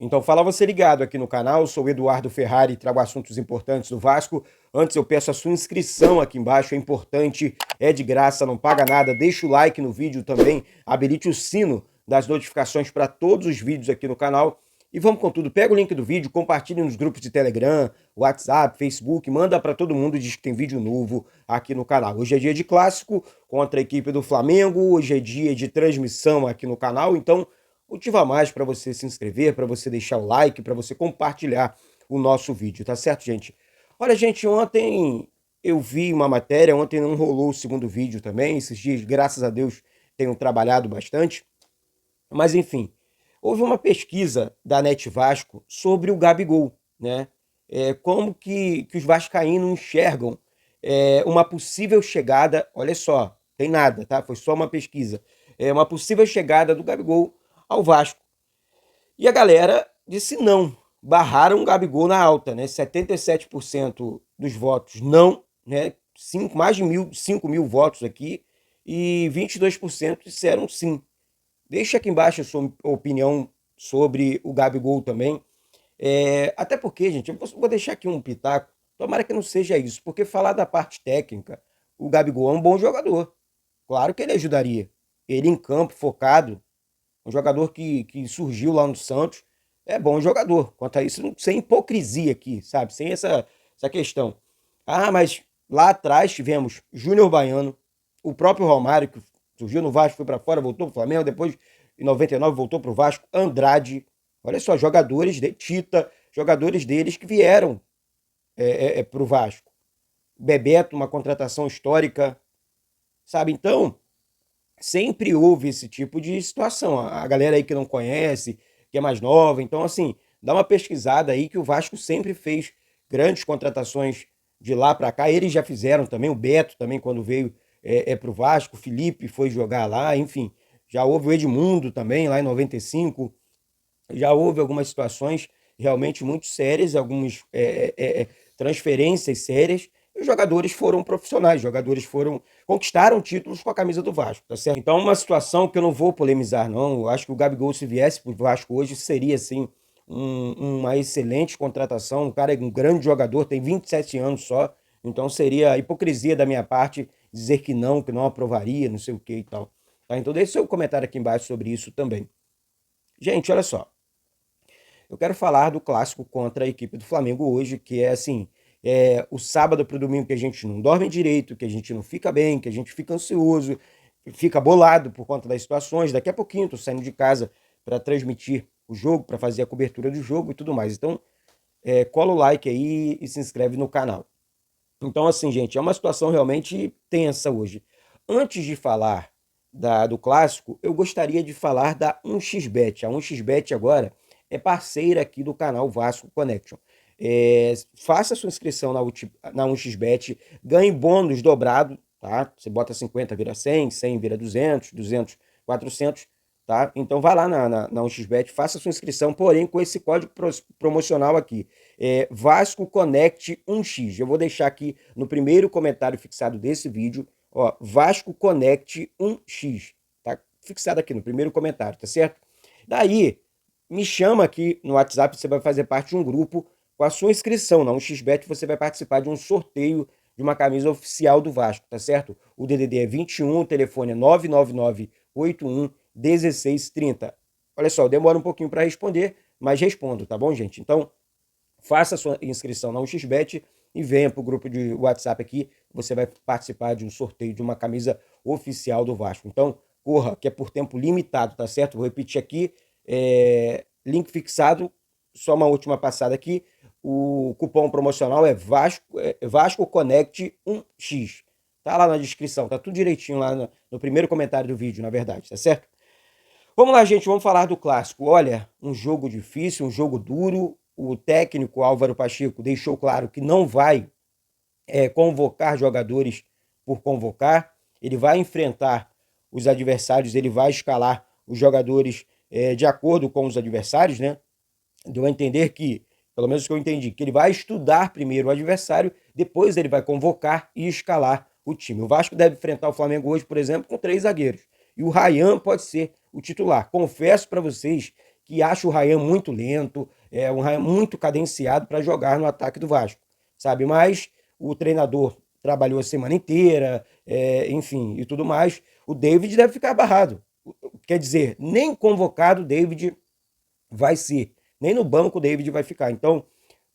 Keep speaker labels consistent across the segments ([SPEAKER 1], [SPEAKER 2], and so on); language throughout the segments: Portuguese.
[SPEAKER 1] Então fala você ligado aqui no canal, sou o Eduardo Ferrari e trago assuntos importantes do Vasco. Antes eu peço a sua inscrição aqui embaixo, é importante, é de graça, não paga nada. Deixa o like no vídeo também, habilite o sino das notificações para todos os vídeos aqui no canal. E vamos com tudo, pega o link do vídeo, compartilhe nos grupos de Telegram, WhatsApp, Facebook, manda para todo mundo e diz que tem vídeo novo aqui no canal. Hoje é dia de clássico contra a equipe do Flamengo, hoje é dia de transmissão aqui no canal, então motivo a mais para você se inscrever, para você deixar o like, para você compartilhar o nosso vídeo, tá certo, gente? Olha, gente, ontem eu vi uma matéria, ontem não rolou o segundo vídeo também, esses dias, graças a Deus, tenho trabalhado bastante, mas enfim, houve uma pesquisa da Net Vasco sobre o Gabigol, né? Como que os vascaínos enxergam uma possível chegada, olha só, tem nada, tá? Foi só uma pesquisa. Uma possível chegada do Gabigol ao Vasco. E a galera disse não, barraram o Gabigol na alta, né? 77% dos votos não, né? Mais de 5 mil votos aqui, e 22% disseram sim. Deixa aqui embaixo a sua opinião sobre o Gabigol também. Até porque, gente, eu vou deixar aqui um pitaco, tomara que não seja isso, porque falar da parte técnica, o Gabigol é um bom jogador. Claro que ele ajudaria. Ele em campo, focado, um jogador que surgiu lá no Santos, é bom jogador. Quanto a isso, sem hipocrisia aqui, sabe? Sem essa questão. Ah, mas lá atrás tivemos Júnior Baiano, o próprio Romário, que surgiu no Vasco, foi para fora, voltou para o Flamengo, depois em 99 voltou para o Vasco, Andrade, olha só, jogadores de Tita, jogadores deles que vieram para o Vasco. Bebeto, uma contratação histórica, sabe? Então, sempre houve esse tipo de situação. A galera aí que não conhece, que é mais nova, então assim, dá uma pesquisada aí que o Vasco sempre fez grandes contratações de lá para cá. Eles já fizeram também, o Beto também quando veio para o Vasco, o Felipe foi jogar lá, enfim. Já houve o Edmundo também lá em 95. Já houve algumas situações realmente muito sérias, algumas transferências sérias. E os jogadores foram profissionais, jogadores conquistaram títulos com a camisa do Vasco, tá certo? Então, uma situação que eu não vou polemizar, não. Eu acho que o Gabigol, se viesse para o Vasco hoje, seria, assim, uma excelente contratação. O cara é um grande jogador, tem 27 anos só. Então, seria hipocrisia da minha parte dizer que não aprovaria, não sei o que e tal. Tá? Então, deixe seu comentário aqui embaixo sobre isso também. Gente, olha só. Eu quero falar do clássico contra a equipe do Flamengo hoje, que é assim, o sábado para o domingo que a gente não dorme direito, que a gente não fica bem, que a gente fica ansioso, fica bolado por conta das situações. Daqui a pouquinho estou saindo de casa para transmitir o jogo, para fazer a cobertura do jogo e tudo mais. Então, cola o like aí e se inscreve no canal. Então, assim, gente, é uma situação realmente tensa hoje. Antes de falar do clássico, eu gostaria de falar da 1xBet. A 1xBet agora é parceira aqui do canal Vasco Connection. Faça sua inscrição na 1xBet, ganhe bônus dobrado, tá? Você bota 50, vira 100, 100 vira 200, 200, 400, tá? Então vai lá na 1xBet, faça sua inscrição, porém com esse código promocional aqui, Vasco Connect 1x. Eu vou deixar aqui no primeiro comentário fixado desse vídeo, ó, Vasco Connect 1x, tá fixado aqui no primeiro comentário, tá certo? Daí, me chama aqui no WhatsApp, você vai fazer parte de um grupo com a sua inscrição na 1xBet, você vai participar de um sorteio de uma camisa oficial do Vasco, tá certo? O DDD é 21, o telefone é 999811630. Olha só, demora um pouquinho para responder, mas respondo, tá bom, gente? Então, faça a sua inscrição na 1xBet e venha para o grupo de WhatsApp aqui, você vai participar de um sorteio de uma camisa oficial do Vasco. Então, corra, que é por tempo limitado, tá certo? Vou repetir aqui, link fixado, só uma última passada aqui, o cupom promocional é Vasco Connect 1x. Tá lá na descrição, tá tudo direitinho lá no primeiro comentário do vídeo, na verdade, tá certo? Vamos lá, gente, vamos falar do clássico. Olha, um jogo difícil, um jogo duro. O técnico Álvaro Pacheco deixou claro que não vai convocar jogadores por convocar. Ele vai enfrentar os adversários, ele vai escalar os jogadores de acordo com os adversários, né? Deu a entender que, pelo menos que eu entendi, que ele vai estudar primeiro o adversário, depois ele vai convocar e escalar o time. O Vasco deve enfrentar o Flamengo hoje, por exemplo, com 3 zagueiros. E o Ryan pode ser o titular. Confesso para vocês que acha o Ryan muito lento, um Ryan muito cadenciado para jogar no ataque do Vasco, sabe? Mas o treinador trabalhou a semana inteira, enfim, e tudo mais. O David deve ficar barrado. Quer dizer, nem convocado o David vai ser, nem no banco o David vai ficar. Então,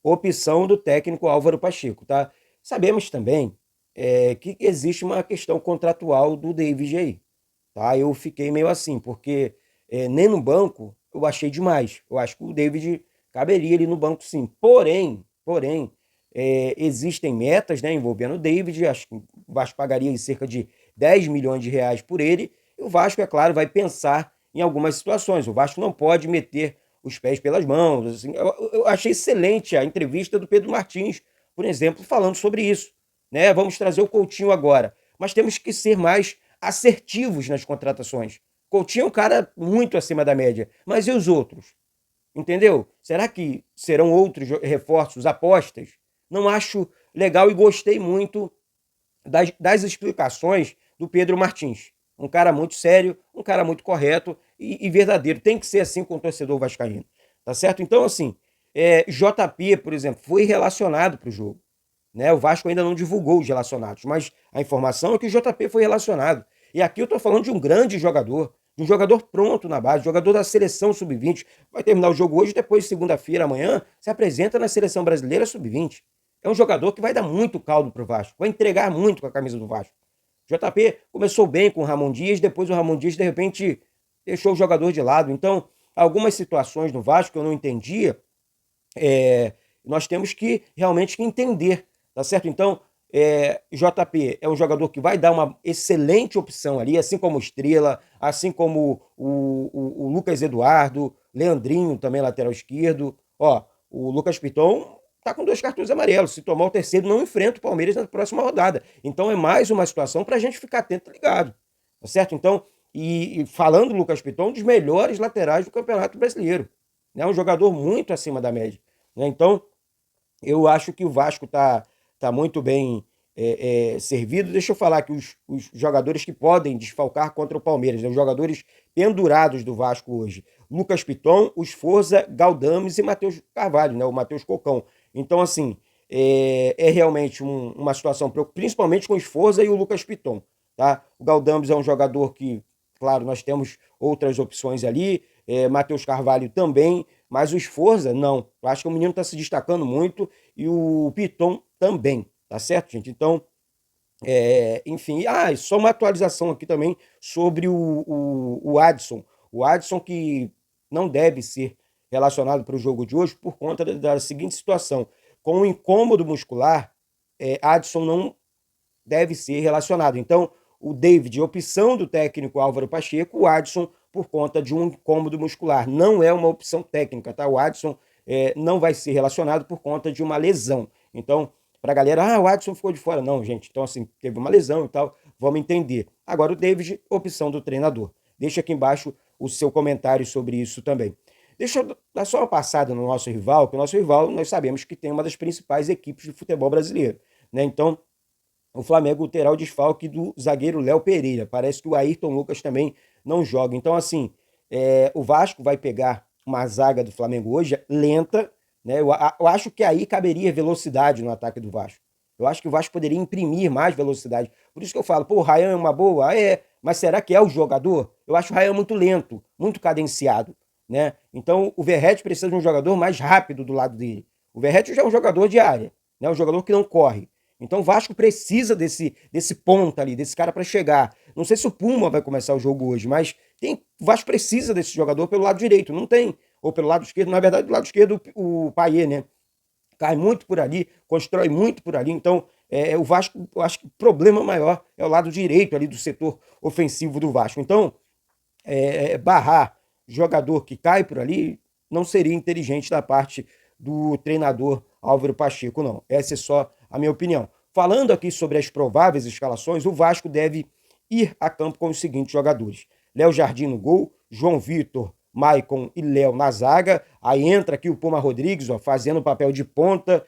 [SPEAKER 1] opção do técnico Álvaro Pacheco, tá? Sabemos também que existe uma questão contratual do David aí, tá? Eu fiquei meio assim, porque nem no banco eu achei demais. Eu acho que o David caberia ali no banco sim. Porém, existem metas, né, envolvendo o David. Acho que o Vasco pagaria aí cerca de 10 milhões de reais por ele. E o Vasco, é claro, vai pensar em algumas situações. O Vasco não pode meter os pés pelas mãos. Assim. Eu achei excelente a entrevista do Pedro Martins, por exemplo, falando sobre isso. Né? Vamos trazer o Coutinho agora. Mas temos que ser mais assertivos nas contratações. Coutinho é um cara muito acima da média. Mas e os outros? Entendeu? Será que serão outros reforços, apostas? Não acho legal e gostei muito das explicações do Pedro Martins. Um cara muito sério, um cara muito correto e verdadeiro. Tem que ser assim com o torcedor vascaíno. Tá certo? Então, assim, JP, por exemplo, foi relacionado para o jogo. Né? O Vasco ainda não divulgou os relacionados, mas a informação é que o JP foi relacionado. E aqui eu estou falando de um grande jogador, de um jogador pronto na base, jogador da seleção sub-20. Vai terminar o jogo hoje, depois, segunda-feira, amanhã, se apresenta na seleção brasileira sub-20. É um jogador que vai dar muito caldo pro Vasco, vai entregar muito com a camisa do Vasco. JP começou bem com o Ramon Dias, depois o Ramon Dias, de repente, deixou o jogador de lado. Então, algumas situações no Vasco que eu não entendia, nós temos que realmente entender, tá certo? Então, JP é um jogador que vai dar uma excelente opção ali, assim como o Estrela, assim como o Lucas Eduardo, Leandrinho também lateral esquerdo. Ó, o Lucas Piton tá com 2 cartões amarelos. Se tomar o terceiro, não enfrenta o Palmeiras na próxima rodada. Então é mais uma situação para a gente ficar atento e ligado, tá certo? Então, e falando do Lucas Piton, um dos melhores laterais do Campeonato Brasileiro. É um jogador muito acima da média. Né? Então, eu acho que o Vasco tá muito bem servido. Deixa eu falar aqui os jogadores que podem desfalcar contra o Palmeiras, né? Os jogadores pendurados do Vasco hoje. Lucas Piton, os Forza, Galdames e Matheus Carvalho, né? O Matheus Cocão. Então, assim, realmente uma situação, principalmente com os Forza e o Lucas Piton. Tá? O Galdames é um jogador que, claro, nós temos outras opções ali, Matheus Carvalho também, mas o Forza, não. Eu acho que o menino está se destacando muito e o Piton também, tá certo, gente? Então, enfim, só uma atualização aqui também sobre o Adson. O Adson que não deve ser relacionado para o jogo de hoje por conta da seguinte situação. Com o incômodo muscular, Adson não deve ser relacionado. Então, o David, opção do técnico Álvaro Pacheco, o Adson por conta de um incômodo muscular. Não é uma opção técnica, tá? O Adson não vai ser relacionado por conta de uma lesão. Então, para a galera, o Adson ficou de fora. Não, gente. Então, assim, teve uma lesão e tal. Vamos entender. Agora, o David, opção do treinador. Deixa aqui embaixo o seu comentário sobre isso também. Deixa eu dar só uma passada no nosso rival, que o nosso rival, nós sabemos que tem uma das principais equipes de futebol brasileiro. Né? Então, o Flamengo terá o desfalque do zagueiro Léo Pereira. Parece que o Ayrton Lucas também não joga. Então, assim, o Vasco vai pegar uma zaga do Flamengo hoje lenta, né? Eu acho que aí caberia velocidade no ataque do Vasco. Eu acho que o Vasco poderia imprimir mais velocidade. Por isso que eu falo, o Ryan é uma boa? Mas será que é o jogador? Eu acho o Ryan muito lento, muito cadenciado, né? Então, o Verratti precisa de um jogador mais rápido do lado dele. O Verratti já é um jogador de área, né? Um jogador que não corre. Então o Vasco precisa desse ponta ali, desse cara para chegar. Não sei se o Puma vai começar o jogo hoje, mas o Vasco precisa desse jogador pelo lado direito, não tem. Ou pelo lado esquerdo, na verdade, do lado esquerdo o Payet, né? Cai muito por ali, constrói muito por ali. Então, o Vasco, eu acho que o problema maior é o lado direito ali do setor ofensivo do Vasco. Então, barrar jogador que cai por ali não seria inteligente da parte do treinador Álvaro Pacheco, não. Essa é só a minha opinião. Falando aqui sobre as prováveis escalações, o Vasco deve ir a campo com os seguintes jogadores. Léo Jardim no gol, João Vitor, Maicon e Léo na zaga. Aí entra aqui o Puma Rodrigues, fazendo o papel de ponta,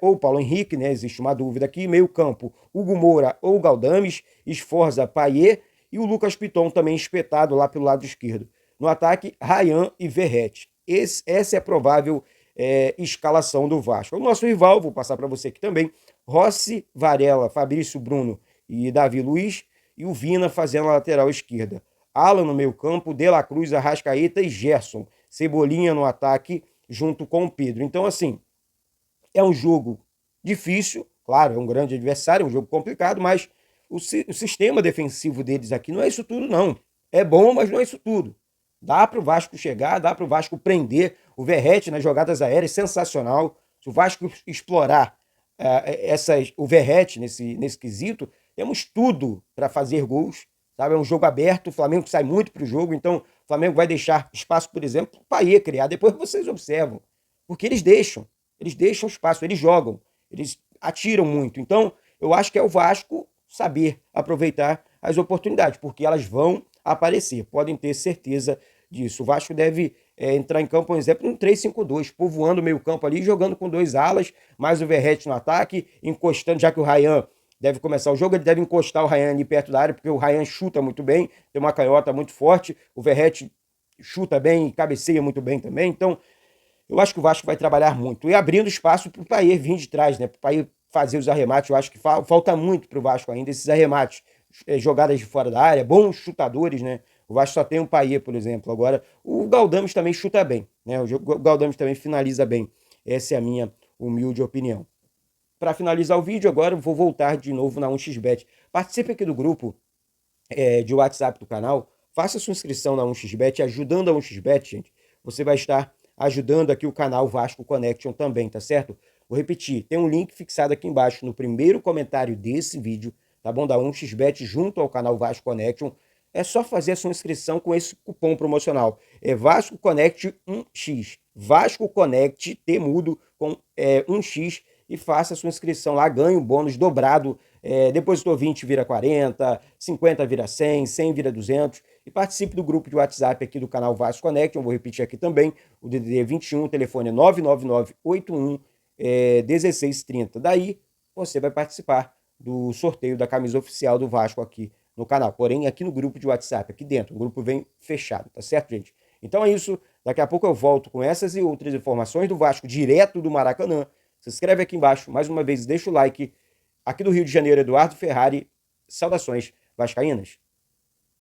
[SPEAKER 1] ou Paulo Henrique, né? Existe uma dúvida aqui. Meio campo, Hugo Moura ou Galdames, Sforza, Payet e o Lucas Piton também espetado lá pelo lado esquerdo. No ataque, Ryan e Verratti. Essa é a provável escalação do Vasco. O nosso rival, vou passar para você aqui também, Rossi, Varela, Fabrício Bruno e Davi Luiz, e o Vina fazendo a lateral esquerda. Alan no meio campo, De La Cruz, Arrascaeta e Gerson. Cebolinha no ataque, junto com o Pedro. Então, assim, é um jogo difícil, claro, é um grande adversário, é um jogo complicado, mas o sistema defensivo deles aqui não é isso tudo, não. É bom, mas não é isso tudo. Dá para o Vasco chegar, dá para o Vasco prender. O Verratti nas jogadas aéreas, sensacional. Se o Vasco explorar o Verratti nesse quesito, temos tudo para fazer gols. Sabe? É um jogo aberto, o Flamengo sai muito para o jogo, então o Flamengo vai deixar espaço, por exemplo, para o Payet criar. Depois vocês observam. Porque eles deixam espaço, eles jogam, eles atiram muito. Então, eu acho que é o Vasco saber aproveitar as oportunidades, porque elas vão aparecer, podem ter certeza disso. O Vasco deve entrar em campo, por exemplo, um 3-5-2, povoando o meio campo ali, jogando com 2 alas, mais o Verratti no ataque, encostando, já que o Ryan deve começar o jogo, ele deve encostar o Ryan ali perto da área, porque o Ryan chuta muito bem, tem uma canhota muito forte, o Verratti chuta bem e cabeceia muito bem também, então eu acho que o Vasco vai trabalhar muito. E abrindo espaço para o Payet vir de trás, né? Para o Payet fazer os arremates. Eu acho que falta muito para o Vasco ainda esses arremates. Jogadas de fora da área, bons chutadores, né? O Vasco só tem um Payet, por exemplo. Agora, o Galdames também chuta bem, né? O Galdames também finaliza bem. Essa é a minha humilde opinião. Para finalizar o vídeo, agora eu vou voltar de novo na 1xBet. Participe aqui do grupo de WhatsApp do canal. Faça sua inscrição na 1xBet, ajudando a 1xBet, gente. Você vai estar ajudando aqui o canal Vasco Connection também, tá certo? Vou repetir, tem um link fixado aqui embaixo no primeiro comentário desse vídeo, tá bom? Da 1xBet junto ao canal Vasco Connection. É só fazer a sua inscrição com esse cupom promocional. É Vasco Connect 1x. Vasco Connect, T mudo, com 1x, e faça a sua inscrição lá, ganhe um bônus dobrado. Depositou 20, vira 40, 50 vira 100, 100 vira 200. E participe do grupo de WhatsApp aqui do canal Vasco Connection. Vou repetir aqui também, o DDD 21, o telefone é 999811630. Daí você vai participar do sorteio da camisa oficial do Vasco aqui no canal. Porém, aqui no grupo de WhatsApp, aqui dentro, o grupo vem fechado, tá certo, gente? Então é isso. Daqui a pouco eu volto com essas e outras informações do Vasco direto do Maracanã. Se inscreve aqui embaixo, mais uma vez, deixa o like. Aqui do Rio de Janeiro, Eduardo Ferrari. Saudações vascaínas.